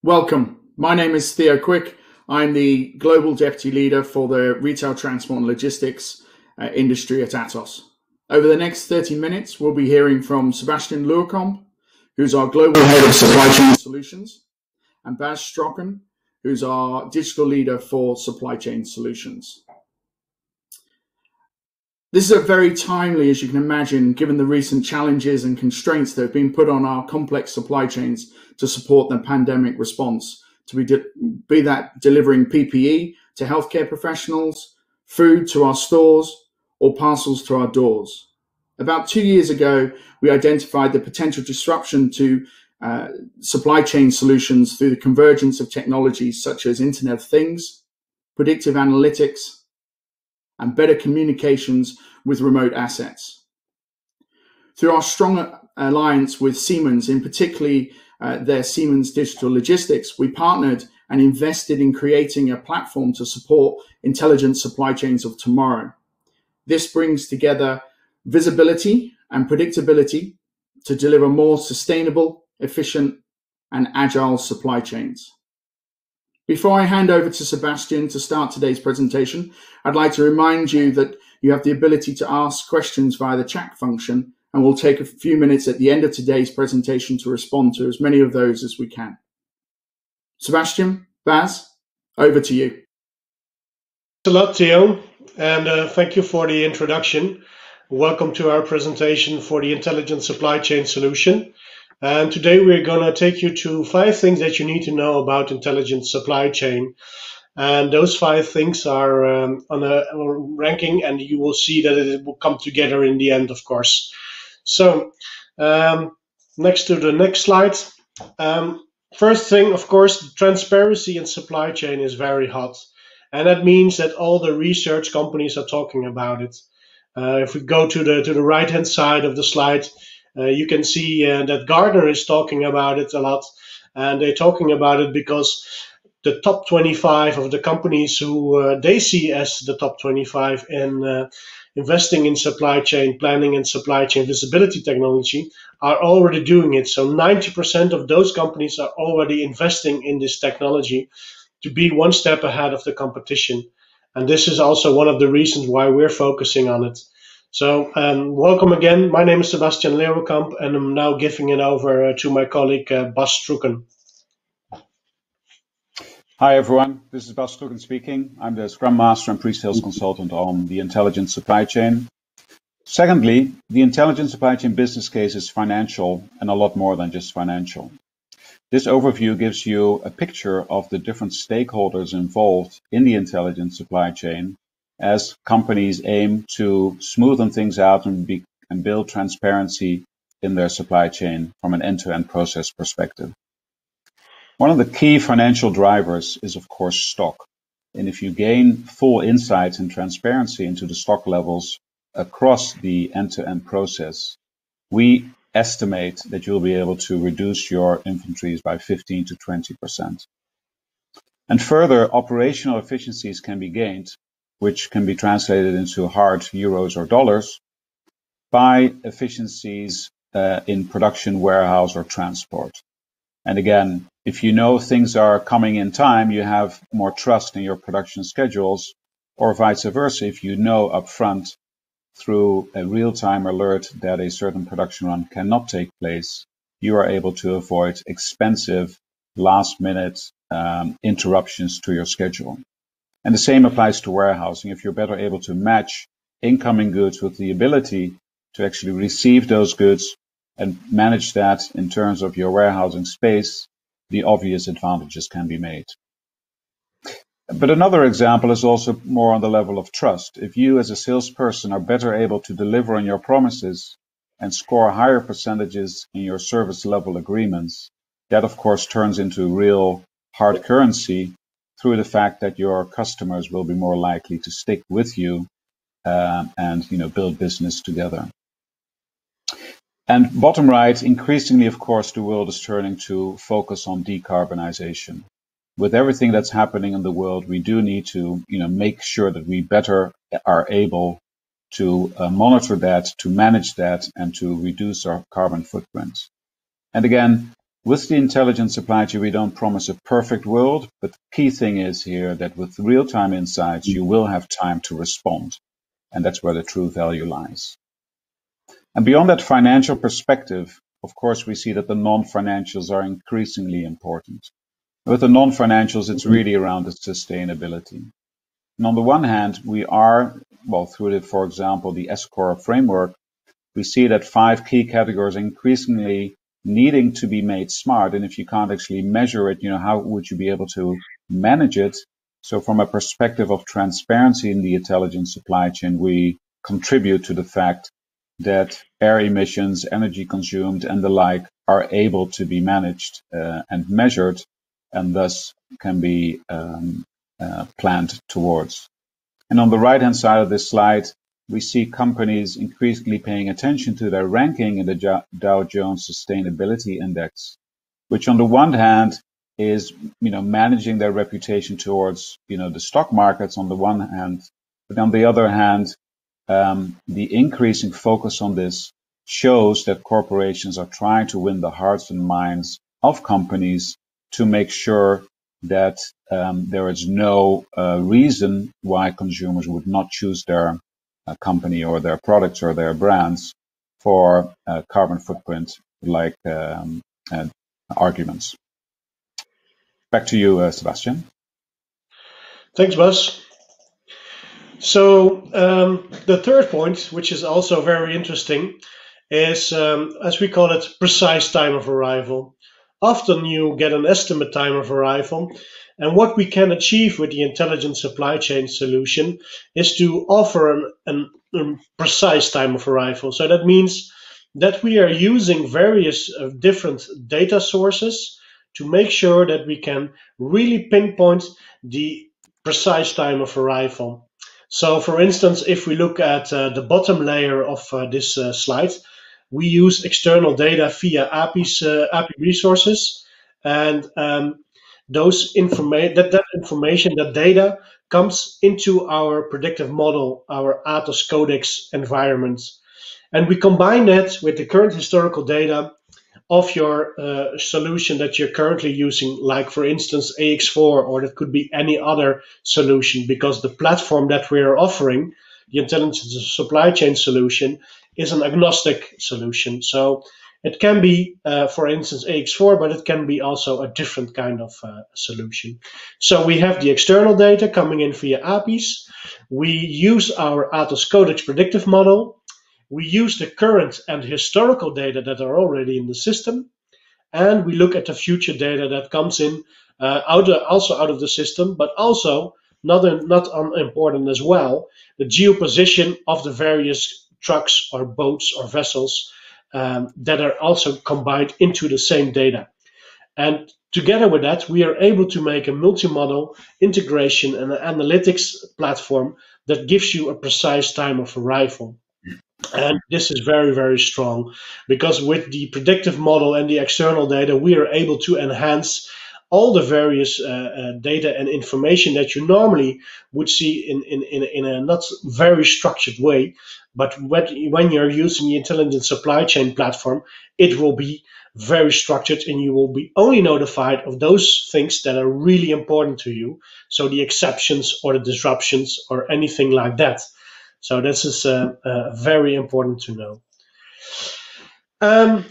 Welcome. My name is Theo Quick. I'm the Global Deputy Leader for the Retail Transport and Logistics industry at Atos. Over the next 30 minutes, we'll be hearing from Sebastiaan Leeuwenkamp, who's our Global Head of Supply Chain Solutions, and Bas Stroeken, who's our Digital Leader for Supply Chain Solutions. This is a very timely, as you can imagine, given the recent challenges and constraints that have been put on our complex supply chains to support the pandemic response, to be that delivering PPE to healthcare professionals, food to our stores, or parcels to our doors. About 2 years ago, we identified the potential disruption to supply chain solutions through the convergence of technologies such as Internet of Things, predictive analytics, and better communications with remote assets. Through our strong alliance with Siemens, in particularly their Siemens Digital Logistics, we partnered and invested in creating a platform to support intelligent supply chains of tomorrow. This brings together visibility and predictability to deliver more sustainable, efficient, and agile supply chains. Before I hand over to Sebastiaan to start today's presentation, I'd like to remind you that you have the ability to ask questions via the chat function, and we'll take a few minutes at the end of today's presentation to respond to as many of those as we can. Sebastiaan, Bas, over to you. Thanks a lot, Theo, and thank you for the introduction. Welcome to our presentation for the Intelligent Supply Chain Solution. And today we're going to take you to 5 things that you need to know about intelligent supply chain. And those 5 things are on a ranking, and you will see that it will come together in the end, of course. So, next to the next slide. First thing, of course, transparency in supply chain is very hot. And that means that all the research companies are talking about it. If we go to the right-hand side of the slide, you can see that Gartner is talking about it a lot, and they're talking about it because the top 25 of the companies who they see as the top 25 in investing in supply chain planning and supply chain visibility technology are already doing it. So 90% of those companies are already investing in this technology to be one step ahead of the competition. And this is also one of the reasons why we're focusing on it. So welcome again. My name is Sebastiaan Leeuwenkamp, and I'm now giving it over to my colleague Bas Stroeken. Hi everyone, this is Bas Stroeken speaking. I'm the Scrum Master and Pre-Sales Consultant on the Intelligent Supply Chain. Secondly, the Intelligent Supply Chain business case is financial and a lot more than just financial. This overview gives you a picture of the different stakeholders involved in the Intelligent Supply Chain as companies aim to smoothen things out and build transparency in their supply chain from an end-to-end process perspective. One of the key financial drivers is, of course, stock. And if you gain full insights and transparency into the stock levels across the end-to-end process, we estimate that you'll be able to reduce your inventories by 15 to 20%. And further, operational efficiencies can be gained, which can be translated into hard euros or dollars, by efficiencies in production, warehouse, or transport. And again, if you know things are coming in time, you have more trust in your production schedules, or vice versa. If you know upfront through a real-time alert that a certain production run cannot take place, you are able to avoid expensive last-minute interruptions to your schedule. And the same applies to warehousing. If you're better able to match incoming goods with the ability to actually receive those goods and manage that in terms of your warehousing space, the obvious advantages can be made. But another example is also more on the level of trust. If you as a salesperson are better able to deliver on your promises and score higher percentages in your service level agreements, that of course turns into real hard currency through the fact that your customers will be more likely to stick with you and build business together. And bottom right, increasingly, of course, the world is turning to focus on decarbonization. With everything that's happening in the world, we do need to make sure that we better are able to monitor that, to manage that, and to reduce our carbon footprint. And again, With the intelligent supply chain, we don't promise a perfect world, but the key thing is here that with real-time insights, you will have time to respond. And that's where the true value lies. And beyond that financial perspective, of course, we see that the non-financials are increasingly important. With the non-financials, it's really around the sustainability. And on the one hand, we are, well, through for example, the S-Corp framework, we see that 5 key categories are increasingly needing to be made smart. And if you can't actually measure it, how would you be able to manage it? So from a perspective of transparency in the intelligent supply chain, we contribute to the fact that air emissions, energy consumed, and the like are able to be managed and measured, and thus can be planned towards. And on the right-hand side of this slide, we see companies increasingly paying attention to their ranking in the Dow Jones Sustainability Index, which on the one hand is, managing their reputation towards, the stock markets on the one hand, but on the other hand, the increasing focus on this shows that corporations are trying to win the hearts and minds of companies to make sure that there is no reason why consumers would not choose their company or their products or their brands for carbon footprint like arguments. Back to you, Sebastiaan. Thanks, Bas. So the third point, which is also very interesting, is, as we call it, precise time of arrival. Often you get an estimate time of arrival, and what we can achieve with the intelligent supply chain solution is to offer a precise time of arrival. So that means that we are using various different data sources to make sure that we can really pinpoint the precise time of arrival. So for instance, if we look at the bottom layer of this slide, we use external data via API resources, and that information, that data comes into our predictive model, our Atos Codex environment. And we combine that with the current historical data of your solution that you're currently using, like for instance AX4, or that could be any other solution, because the platform that we're offering, the intelligent supply chain solution, is an agnostic solution. So it can be, for instance, AX4, but it can be also a different kind of solution. So we have the external data coming in via APIs. We use our Atos Codex predictive model. We use the current and historical data that are already in the system, and we look at the future data that comes in also out of the system, but also, not unimportant as well, the geoposition of the various trucks or boats or vessels that are also combined into the same data. And together with that, we are able to make a multi-model integration and an analytics platform that gives you a precise time of arrival. And this is very, very strong, because with the predictive model and the external data, we are able to enhance all the various data and information that you normally would see in a not very structured way. But when you're using the intelligent supply chain platform, it will be very structured, and you will be only notified of those things that are really important to you. So the exceptions or the disruptions or anything like that. So this is very important to know.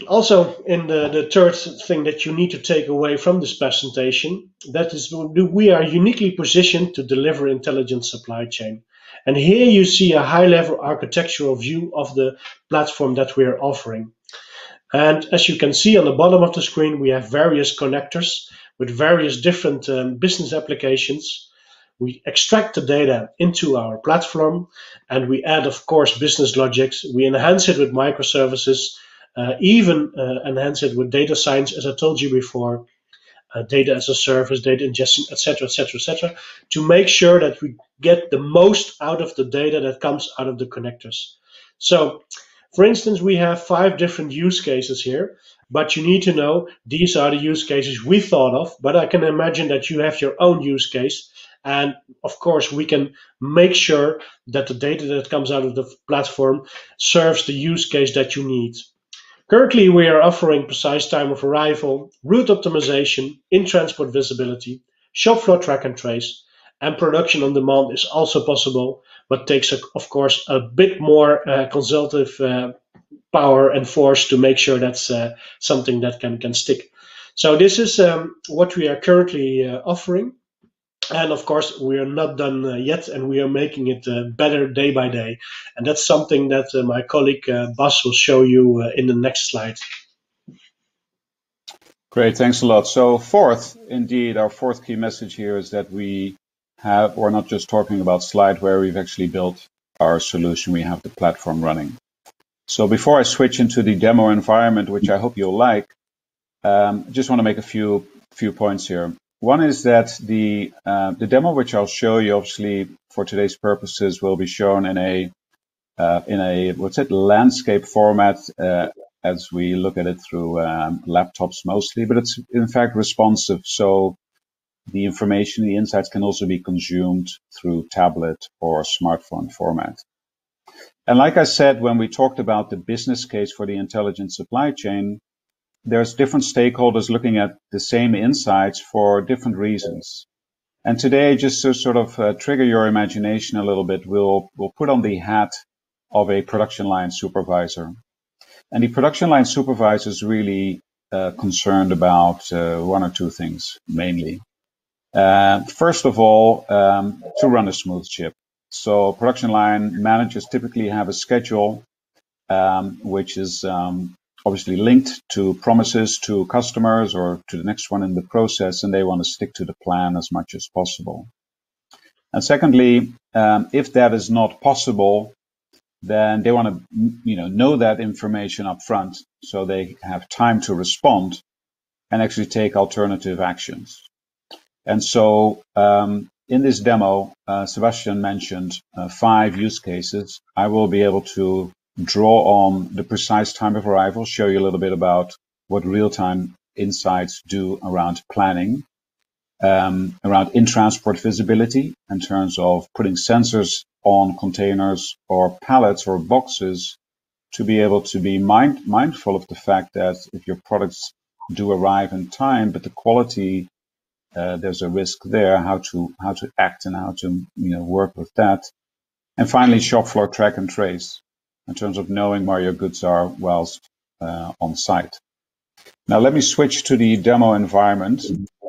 Also, in the third thing that you need to take away from this presentation, that is, we are uniquely positioned to deliver intelligent supply chain. And here you see a high-level architectural view of the platform that we are offering. And as you can see on the bottom of the screen, we have various connectors with various different business applications. We extract the data into our platform, and we add, of course, business logics. We enhance it with microservices, even enhance it with data science, as I told you before, data as a service, data ingestion, etc., etc., etc., to make sure that we get the most out of the data that comes out of the connectors. So, for instance, we have 5 different use cases here, but you need to know these are the use cases we thought of, but I can imagine that you have your own use case. And of course, we can make sure that the data that comes out of the platform serves the use case that you need. Currently, we are offering precise time of arrival, route optimization, in-transport visibility, shop floor track and trace, and production on demand is also possible, but takes, of course, a bit more consultative power and force to make sure that's something that can stick. So this is what we are currently offering. And of course, we are not done yet, and we are making it better day by day. And that's something that my colleague Bas will show you in the next slide. Great, thanks a lot. So fourth, indeed, our fourth key message here is that we're not just talking about slideware, we've actually built our solution, we have the platform running. So before I switch into the demo environment, which I hope you'll like, I just want to make a few points here. One is that the demo which I'll show you, obviously for today's purposes, will be shown in a landscape format as we look at it through laptops mostly, but it's in fact responsive. So the information, the insights can also be consumed through tablet or smartphone format. And like I said, when we talked about the business case for the intelligent supply chain, there's different stakeholders looking at the same insights for different reasons. And today, just to sort of trigger your imagination a little bit, we'll put on the hat of a production line supervisor. And the production line supervisor is really concerned about one or two things mainly. First of all, to run a smooth ship. So production line managers typically have a schedule which is obviously linked to promises to customers or to the next one in the process, and they want to stick to the plan as much as possible. And secondly, if that is not possible, then they want to know that information up front so they have time to respond and actually take alternative actions. And so in this demo, Sebastiaan mentioned 5 use cases. I will be able to draw on the precise time of arrival, show you a little bit about what real-time insights do around planning, around in-transport visibility in terms of putting sensors on containers or pallets or boxes to be able to be mindful of the fact that if your products do arrive in time, but the quality, there's a risk there, how to act and how to work with that. And finally, shop floor track and trace in terms of knowing where your goods are whilst on site. Now let me switch to the demo environment.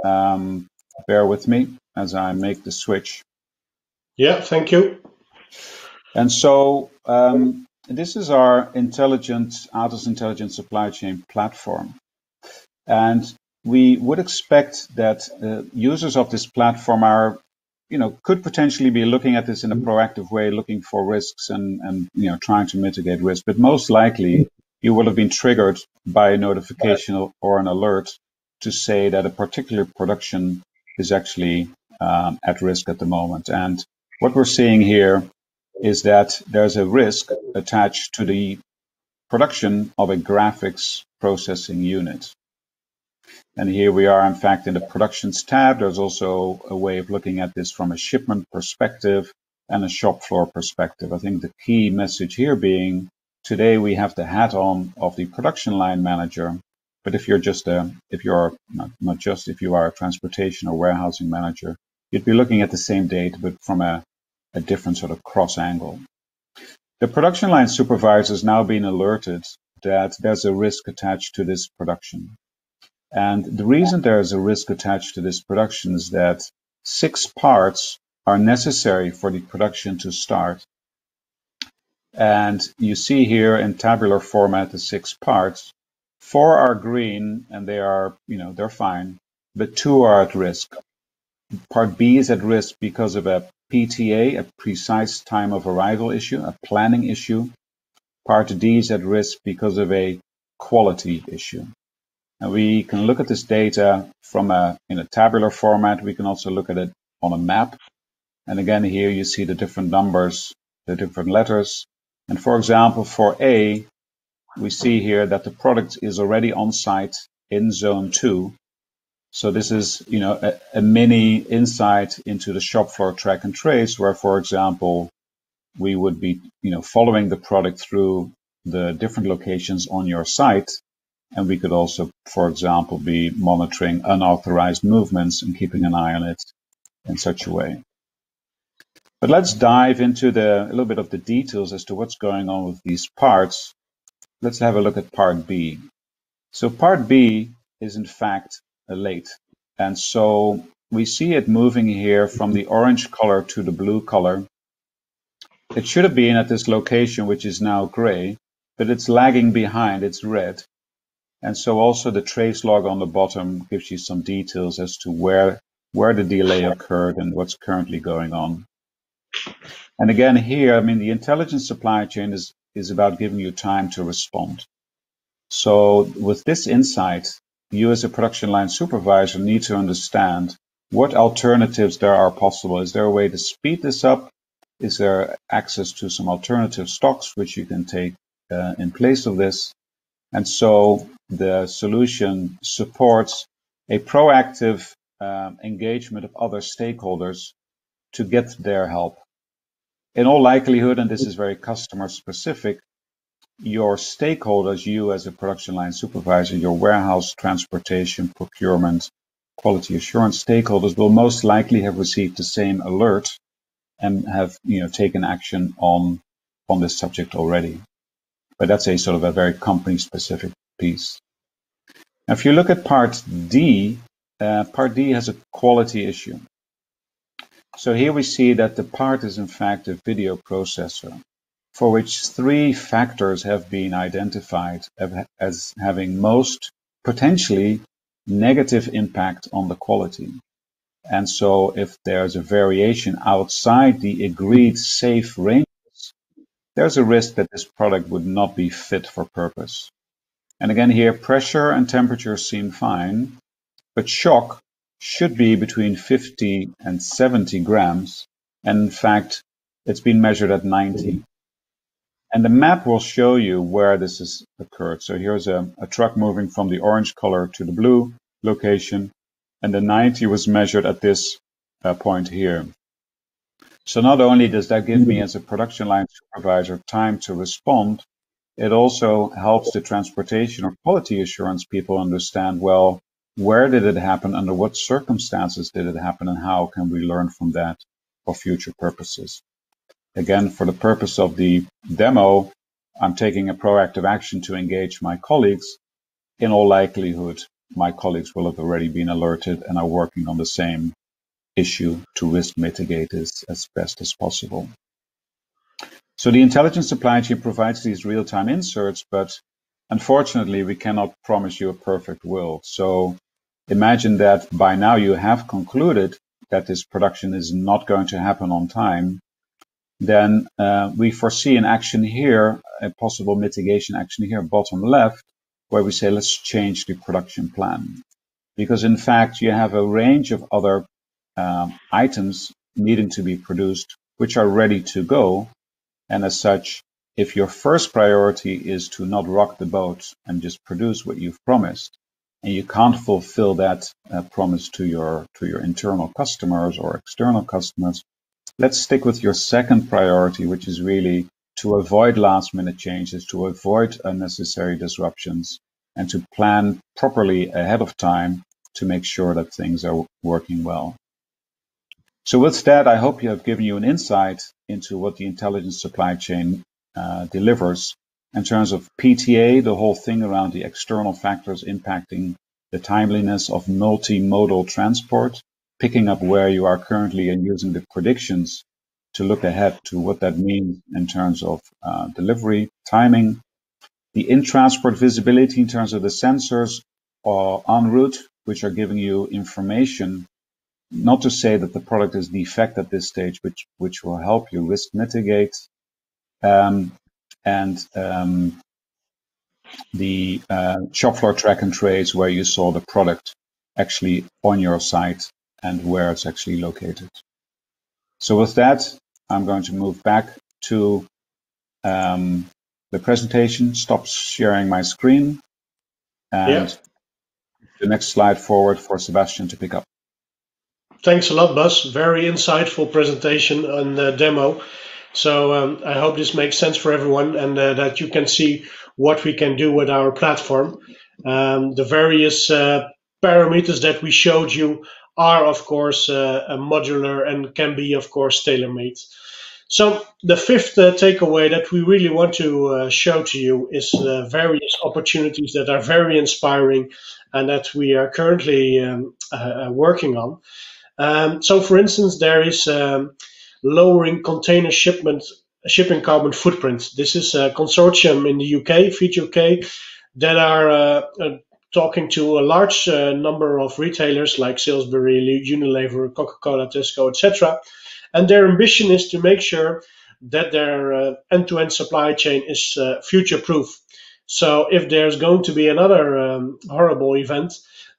Bear with me as I make the switch. Yeah, thank you. And so this is our Atos Intelligent Supply Chain platform. And we would expect that users of this platform are, could potentially be looking at this in a proactive way, looking for risks and trying to mitigate risk. But most likely, you will have been triggered by a notification or an alert to say that a particular production is actually at risk at the moment. And what we're seeing here is that there's a risk attached to the production of a graphics processing unit. And here we are, in fact, in the productions tab. There's also a way of looking at this from a shipment perspective and a shop floor perspective. I think the key message here being today we have the hat on of the production line manager. But if you're if you are a transportation or warehousing manager, you'd be looking at the same data, but from a different sort of cross angle. The production line supervisor has now been alerted that there's a risk attached to this production. And the reason there is a risk attached to this production is that 6 parts are necessary for the production to start. And you see here in tabular format the 6 parts. 4 are green and they are, they're fine, but 2 are at risk. Part B is at risk because of a PTA, a precise time of arrival issue, a planning issue. Part D is at risk because of a quality issue. And we can look at this data from in a tabular format. We can also look at it on a map. And again, here you see the different numbers, the different letters. And for example, for A, we see here that the product is already on site in zone 2. So this is, a mini insight into the shop floor track and trace, where, for example, we would be, following the product through the different locations on your site. And we could also, for example, be monitoring unauthorized movements and keeping an eye on it in such a way. But let's dive into a little bit of the details as to what's going on with these parts. Let's have a look at part B. So part B is in fact late. And so we see it moving here from the orange color to the blue color. It should have been at this location, which is now gray, but it's lagging behind, it's red. And so also the trace log on the bottom gives you some details as to where the delay occurred and what's currently going on. And again, here, I mean, the intelligent supply chain is about giving you time to respond. So with this insight, you as a production line supervisor need to understand what alternatives there are possible. Is there a way to speed this up? Is there access to some alternative stocks which you can take in place of this? And so the solution supports a proactive engagement of other stakeholders to get their help. In all likelihood, and this is very customer specific, your stakeholders, you as a production line supervisor, your warehouse, transportation, procurement, quality assurance stakeholders will most likely have received the same alert and have taken action on this subject already. But that's a sort of a very company specific piece. Now, if you look at part D has a quality issue. So here we see that the part is in fact a video processor for which 3 factors have been identified as having most potentially negative impact on the quality. And so if there's a variation outside the agreed safe ranges, there's a risk that this product would not be fit for purpose. And again here, pressure and temperature seem fine, but shock should be between 50 and 70 grams. And in fact, it's been measured at 90. And the map will show you where this has occurred. So here's a truck moving from the orange color to the blue location, and the 90 was measured at this point here. So not only does that give me as a production line supervisor time to respond, it also helps the transportation or quality assurance people understand, well, where did it happen, under what circumstances did it happen, and how can we learn from that for future purposes. Again, for the purpose of the demo, I'm taking a proactive action to engage my colleagues. In all likelihood, my colleagues will have already been alerted and are working on the same issue to risk mitigate this as best as possible. So the intelligent supply chain provides these real-time inserts, but unfortunately, we cannot promise you a perfect world. So imagine that by now you have concluded that this production is not going to happen on time. Then we foresee an action here, a possible mitigation action here, bottom left, where we say, let's change the production plan. Because in fact, you have a range of other items needing to be produced, which are ready to go. And as such, if your first priority is to not rock the boat and just produce what you've promised, and you can't fulfill that promise to your internal customers or external customers, let's stick with your second priority, which is really to avoid last-minute changes, to avoid unnecessary disruptions, and to plan properly ahead of time to make sure that things are working well. So with that, I hope you have given you an insight into what the intelligent supply chain delivers in terms of PTA, the whole thing around the external factors impacting the timeliness of multimodal transport, picking up where you are currently and using the predictions to look ahead to what that means in terms of delivery, timing, the in-transport visibility in terms of the sensors en route, which are giving you information, not to say that the product is defect at this stage, which will help you risk mitigate, and the shop floor track and trace, where you saw the product actually on your site and where it's actually located. So with that, I'm going to move back to the presentation, stop sharing my screen, and the next slide forward for Sebastiaan to pick up. Thanks a lot, Bas. Very insightful presentation and demo. So I hope this makes sense for everyone, and that you can see what we can do with our platform. The various parameters that we showed you are, of course, modular and can be, of course, tailor-made. So the fifth takeaway that we really want to show to you is various opportunities that are very inspiring and that we are currently working on. So, for instance, there is lowering container shipping carbon footprint. This is a consortium in the UK, Feed UK, that are talking to a large number of retailers like Salisbury, Unilever, Coca-Cola, Tesco, etc. And their ambition is to make sure that their end-to-end supply chain is future-proof. So if there's going to be another horrible event,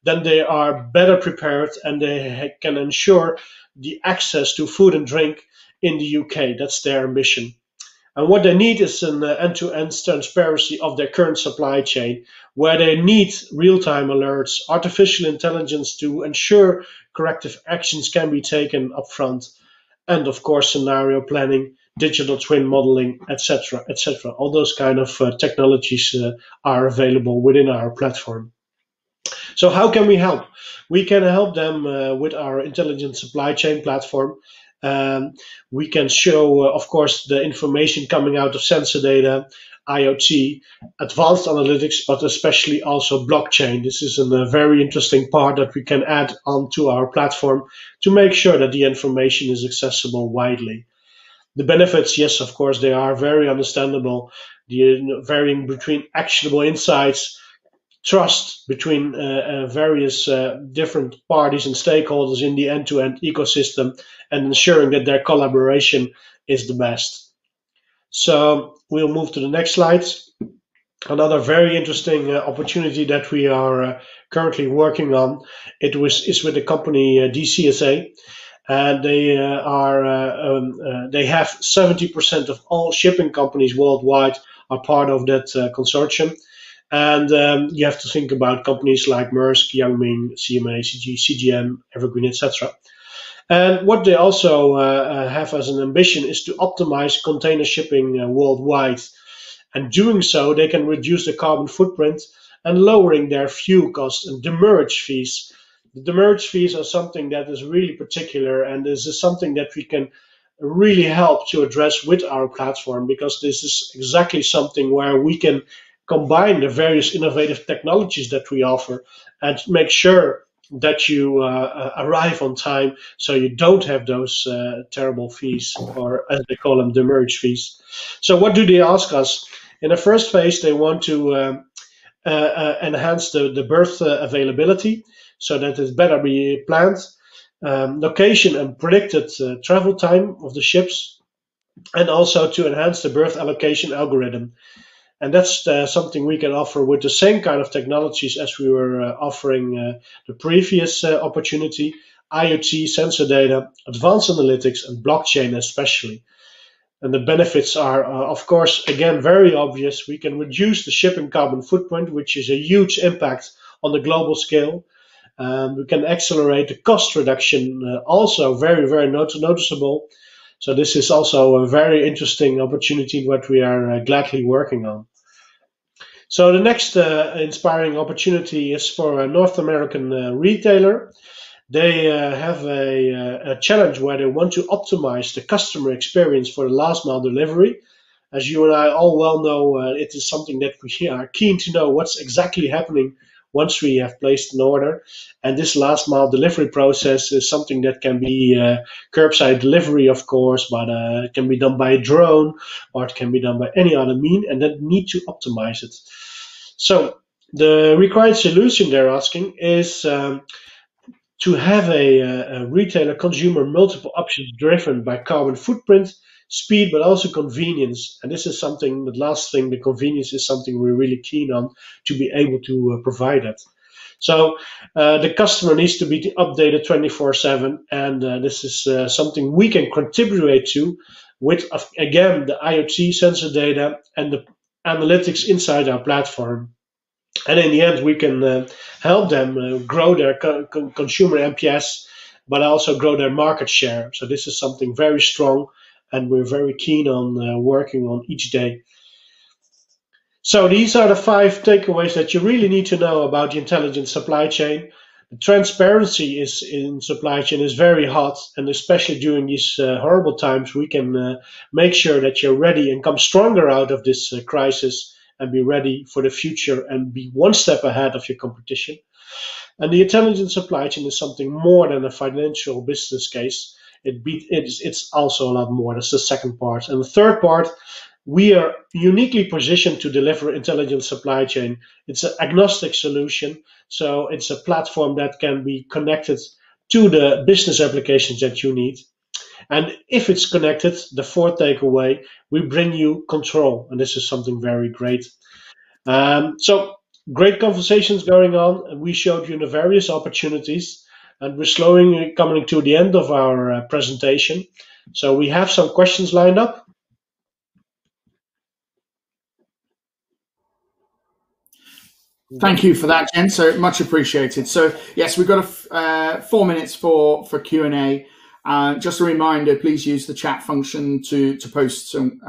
then they are better prepared and they can ensure the access to food and drink in the UK. That's their ambition. And what they need is an end-to-end transparency of their current supply chain, where they need real-time alerts, artificial intelligence to ensure corrective actions can be taken upfront, and of course scenario planning, digital twin modeling, etc., etc. All those kind of technologies are available within our platform. So how can we help? We can help them with our intelligent supply chain platform. We can show, of course, the information coming out of sensor data, IoT, advanced analytics, but especially also blockchain. This is a very interesting part that we can add onto our platform to make sure that the information is accessible widely. The benefits, yes, of course, they are very understandable. The varying between actionable insights, trust between various different parties and stakeholders in the end-to-end ecosystem, and ensuring that their collaboration is the best. So we'll move to the next slide. Another very interesting opportunity that we are currently working on is with the company DCSA, and they they have 70% of all shipping companies worldwide are part of that consortium. And you have to think about companies like Maersk, Yangming, CMA, CGM, Evergreen, etc. And what they also have as an ambition is to optimize container shipping worldwide. And doing so, they can reduce the carbon footprint and lowering their fuel costs and demurrage fees. The demurrage fees are something that is really particular, and this is something that we can really help to address with our platform, because this is exactly something where we can combine the various innovative technologies that we offer and make sure that you arrive on time, so you don't have those terrible fees, or as they call them, demurrage fees. So what do they ask us? In the first phase, they want to enhance the berth availability so that it's better be planned, location and predicted travel time of the ships, and also to enhance the berth allocation algorithm. And that's something we can offer with the same kind of technologies as we were offering the previous opportunity: IoT, sensor data, advanced analytics, and blockchain especially. And the benefits are, of course, again, very obvious. We can reduce the shipping carbon footprint, which is a huge impact on the global scale. We can accelerate the cost reduction, also very, very noticeable. So this is also a very interesting opportunity that we are gladly working on. So the next inspiring opportunity is for a North American retailer. They have a challenge where they want to optimize the customer experience for the last mile delivery. As you and I all well know, it is something that we are keen to know what's exactly happening once we have placed an order. And this last mile delivery process is something that can be curbside delivery, of course, but it can be done by a drone, or it can be done by any other mean, and then need to optimize it. So the required solution they're asking is to have a retailer consumer multiple options driven by carbon footprint, speed, but also convenience. And this is something, the last thing, the convenience is something we're really keen on, to be able to provide that. So the customer needs to be updated 24/7, and this is something we can contribute to with, again, the IoT sensor data and the analytics inside our platform. And in the end, we can help them grow their consumer NPS, but also grow their market share. So this is something very strong and we're very keen on working on each day. So these are the 5 takeaways that you really need to know about the intelligent supply chain. The transparency in supply chain is very hot, and especially during these horrible times, we can make sure that you're ready and come stronger out of this crisis and be ready for the future and be one step ahead of your competition. And the intelligent supply chain is something more than a financial business case. It's also a lot more. That's the second part. And the third part, we are uniquely positioned to deliver intelligent supply chain. It's an agnostic solution, so it's a platform that can be connected to the business applications that you need. And if it's connected, the fourth takeaway, we bring you control, and this is something very great. So great conversations going on, and we showed you the various opportunities, and we're slowly coming to the end of our presentation. So we have some questions lined up. Thank you for that, Jen. So much appreciated. So yes, we've got 4 minutes for Q&A. Just a reminder, please use the chat function to post some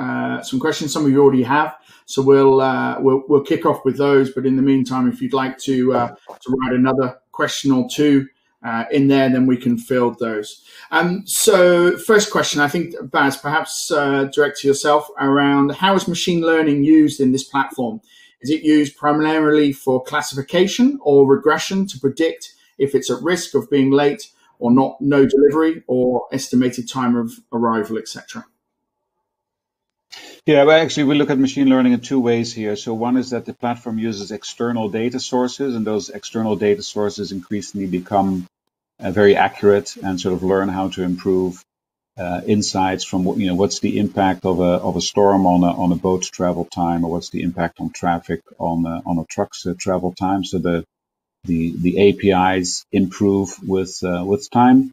questions. Some of you already have, so we'll kick off with those. But in the meantime, if you'd like to write another question or two in there, then we can field those. So first question, I think, Bas, perhaps direct to yourself, around how is machine learning used in this platform? Is it used primarily for classification or regression to predict if it's at risk of being late or no delivery, or estimated time of arrival, etc.? Yeah, well, actually, we look at machine learning in 2 ways here. So one is that the platform uses external data sources, and those external data sources increasingly become very accurate and sort of learn how to improve insights from what's the impact of a storm on a boat's travel time, or what's the impact on traffic on a truck's travel time. So the APIs improve with time.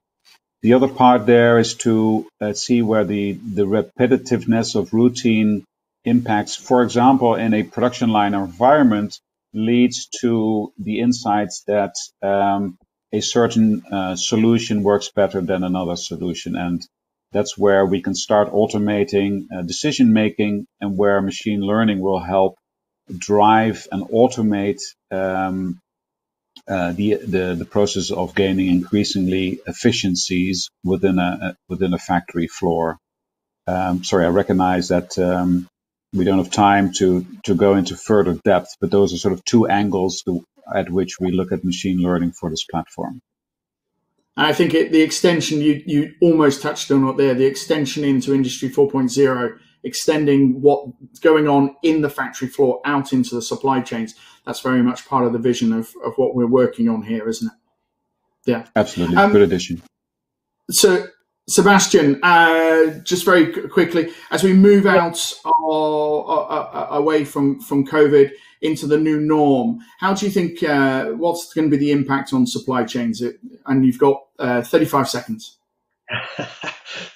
The other part there is to see where the repetitiveness of routine impacts, for example, in a production line environment, leads to the insights that a certain solution works better than another solution. And that's where we can start automating decision making, and where machine learning will help drive and automate the process of gaining increasingly efficiencies within a factory floor. Sorry, I recognize that we don't have time to go into further depth, but those are sort of 2 angles at which we look at machine learning for this platform. I think the extension, you almost touched on it there, the extension into Industry 4.0, extending what's going on in the factory floor out into the supply chains. That's very much part of the vision of what we're working on here, isn't it? Yeah. Absolutely. Good addition. So, Sebastiaan, just very quickly, as we move out away from COVID into the new norm, how do you think, what's going to be the impact on supply chains? And you've got 35 seconds.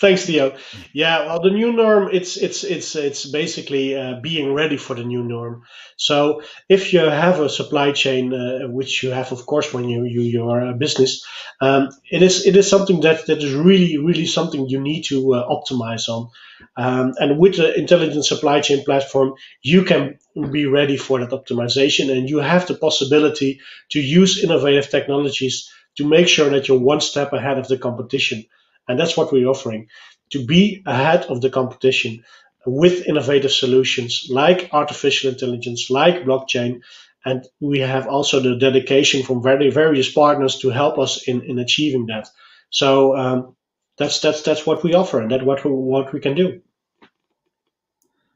Thanks, Theo. Yeah, well, the new norm, it's basically being ready for the new norm. So if you have a supply chain, which you have, of course, when you are a business, it is something that is really something you need to optimize on. And with the intelligent supply chain platform, you can be ready for that optimization, and you have the possibility to use innovative technologies to make sure that you're one step ahead of the competition. And that's what we're offering, to be ahead of the competition with innovative solutions like artificial intelligence, like blockchain. And we have also the dedication from various partners to help us in achieving that. So that's what we offer, and that's what we can do.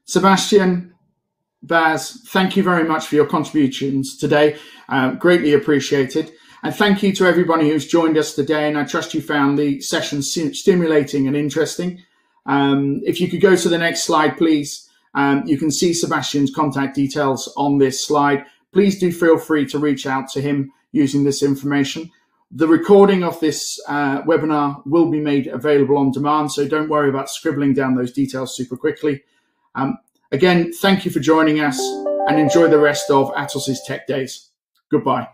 Sebastiaan, Bas, thank you very much for your contributions today. Greatly appreciated. And thank you to everybody who's joined us today. And I trust you found the session stimulating and interesting. If you could go to the next slide, please. You can see Sebastiaan's contact details on this slide. Please do feel free to reach out to him using this information. The recording of this webinar will be made available on demand, so don't worry about scribbling down those details super quickly. Again, thank you for joining us, and enjoy the rest of Atos's Tech Days. Goodbye.